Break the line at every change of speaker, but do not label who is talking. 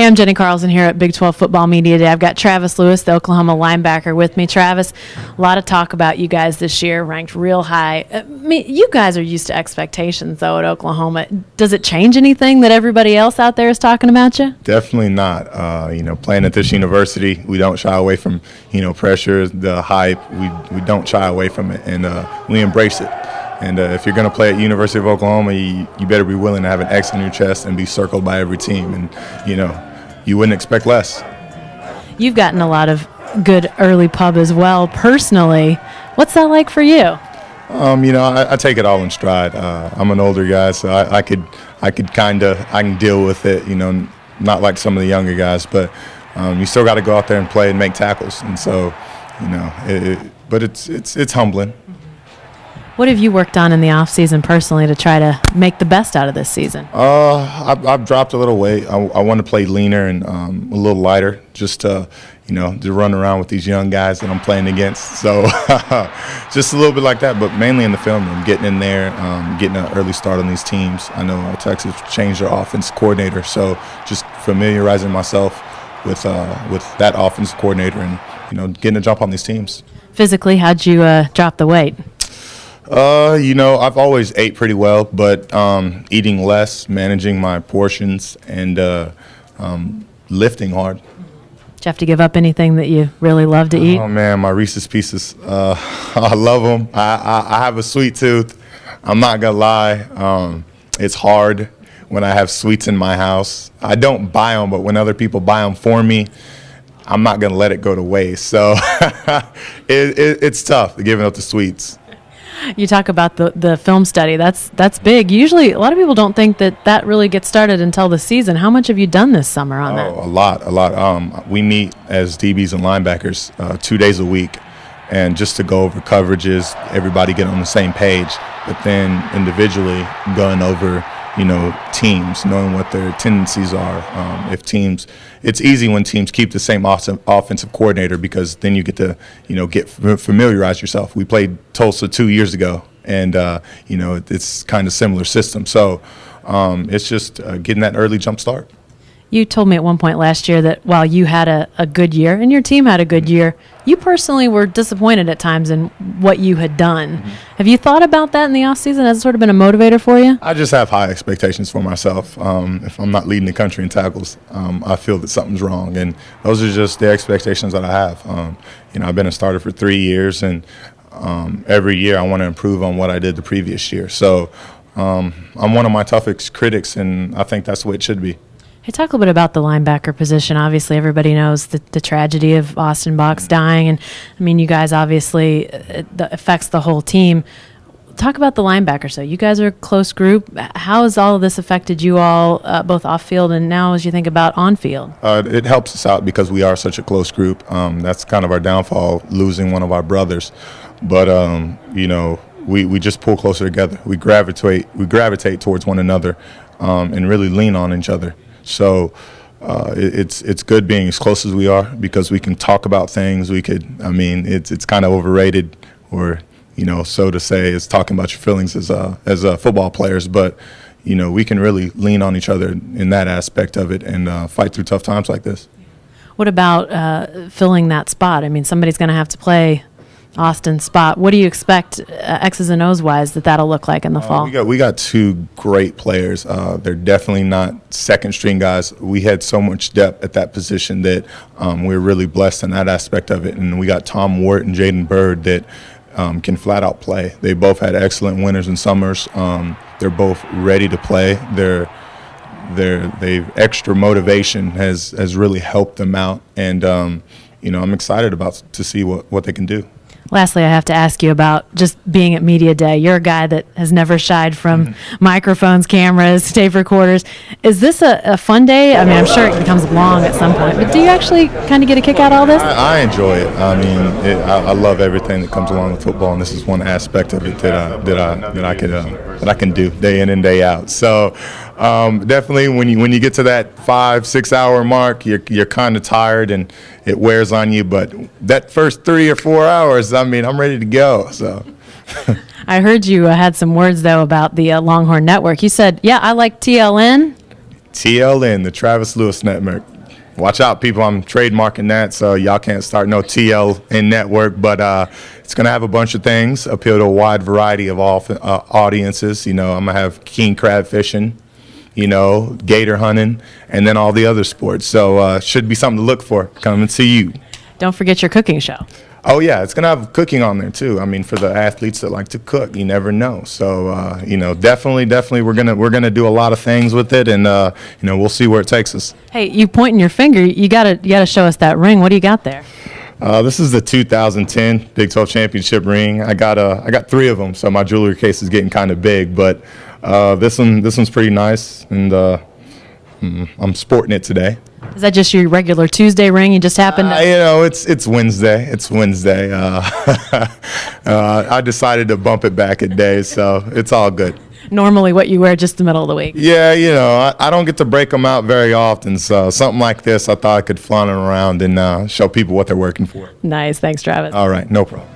Hey, I'm Jenni Carlson here at Big 12 Football Media Day. I've got Travis Lewis, the Oklahoma linebacker, with me. Travis, a lot of talk about you guys this year, ranked real high. You guys are used to expectations, though, at Oklahoma. Does it change anything that everybody else out there is talking about you?
Definitely not. Playing at this university, we don't shy away from, pressure, the hype. We don't shy away from it, and we embrace it. And if you're going to play at University of Oklahoma, you better be willing to have an X on your chest and be circled by every team. And, you wouldn't expect less.
You've gotten a lot of good early pub as well. Personally, what's that like for you?
I take it all in stride. I'm an older guy, so I can deal with it, not like some of the younger guys. But you still got to go out there and play and make tackles. And so, but it's humbling.
What have you worked on in the off season personally to try to make the best out of this season?
I've dropped a little weight. I want to play leaner and a little lighter, just to run around with these young guys that I'm playing against. So just a little bit like that, but mainly in the film room, getting in there, getting an early start on these teams. I know Texas changed their offense coordinator, so just familiarizing myself with that offense coordinator and getting a jump on these teams.
Physically, how'd you drop the weight?
I've always ate pretty well, but eating less, managing my portions, and lifting hard.
Did you have to give up anything that you really love to eat?
Oh, man, my Reese's Pieces. I love them. I have a sweet tooth. I'm not going to lie. It's hard when I have sweets in my house. I don't buy them, but when other people buy them for me, I'm not going to let it go to waste. So it's tough giving up the sweets.
You talk about the film study. That's big. Usually, a lot of people don't think that really gets started until the season. How much have you done this summer on that?
A lot. We meet as DBs and linebackers 2 days a week, and just to go over coverages, everybody get on the same page. But then individually going over, teams, knowing what their tendencies are. It's easy when teams keep the same offensive coordinator, because then you get to, familiarize yourself. We played Tulsa 2 years ago, and, it's kind of similar system. So it's just getting that early jump start.
You told me at one point last year that while you had a good year and your team had a good year, you personally were disappointed at times in what you had done. Mm-hmm. Have you thought about that in the offseason? Has it sort of been a motivator for you?
I just have high expectations for myself. If I'm not leading the country in tackles, I feel that something's wrong. And those are just the expectations that I have. I've been a starter for 3 years, and every year I want to improve on what I did the previous year. So I'm one of my toughest critics, and I think that's the way it should be.
Hey, talk a little bit about the linebacker position. Obviously, everybody knows the tragedy of Austin Box dying, and you guys obviously it affects the whole team. Talk about the linebacker. So you guys are a close group. How has all of this affected you all, both off field and now as you think about on field?
It helps us out because we are such a close group. That's kind of our downfall, losing one of our brothers. But we just pull closer together. We gravitate towards one another, and really lean on each other. So it's good being as close as we are, because we can talk about things. It's kind of overrated, or so to say, is talking about your feelings as football players. But we can really lean on each other in that aspect of it, and fight through tough times like this.
What about filling that spot? Somebody's going to have to play Austin's spot. What do you expect X's and O's wise that'll look like in the fall?
We got two great players. They're definitely not second string guys. We had so much depth at that position that we're really blessed in that aspect of it. And we got Tom Wart and Jaden Bird that can flat out play. They both had excellent winters and summers. They're both ready to play. They've extra motivation has really helped them out, and I'm excited to see what they can do.
Lastly, I have to ask you about just being at Media Day. You're a guy that has never shied from microphones, cameras, tape recorders. Is this a fun day? I'm sure it becomes long at some point, but do you actually kind of get a kick out of all this?
I enjoy it. I love everything that comes along with football, and this is one aspect of it that I can do day in and day out. So definitely, when you get to that 5-6 hour mark, you're kind of tired and it wears on you. But that first 3 or 4 hours, I'm ready to go. So.
I heard you had some words though about the Longhorn Network. You said, "Yeah, I like TLN."
TLN, the Travis Lewis Network. watch out, people. I'm trademarking that, so y'all can't start no TL in network. But it's going to have a bunch of things, appeal to a wide variety of all audiences. I'm going to have king crab fishing, gator hunting, and then all the other sports. So should be something to look for. Come and see you.
Don't forget your cooking show.
Oh, yeah, it's going to have cooking on there, too. I mean, for the athletes that like to cook, you never know. So, definitely we're gonna do a lot of things with it, and, we'll see where it takes us.
Hey, you pointing your finger. You gotta show us that ring. What do you got there?
This is the 2010 Big 12 Championship ring. I got 3 of them, so my jewelry case is getting kind of big. But this one's pretty nice, and I'm sporting it today.
Is that just your regular Tuesday ring? You just happened to...
It's Wednesday. It's Wednesday. I decided to bump it back a day, so it's all good.
Normally what you wear just the middle of the week.
Yeah, I don't get to break them out very often, so something like this, I thought I could flaunt it around and show people what they're working for.
Nice. Thanks, Travis.
All right, no problem.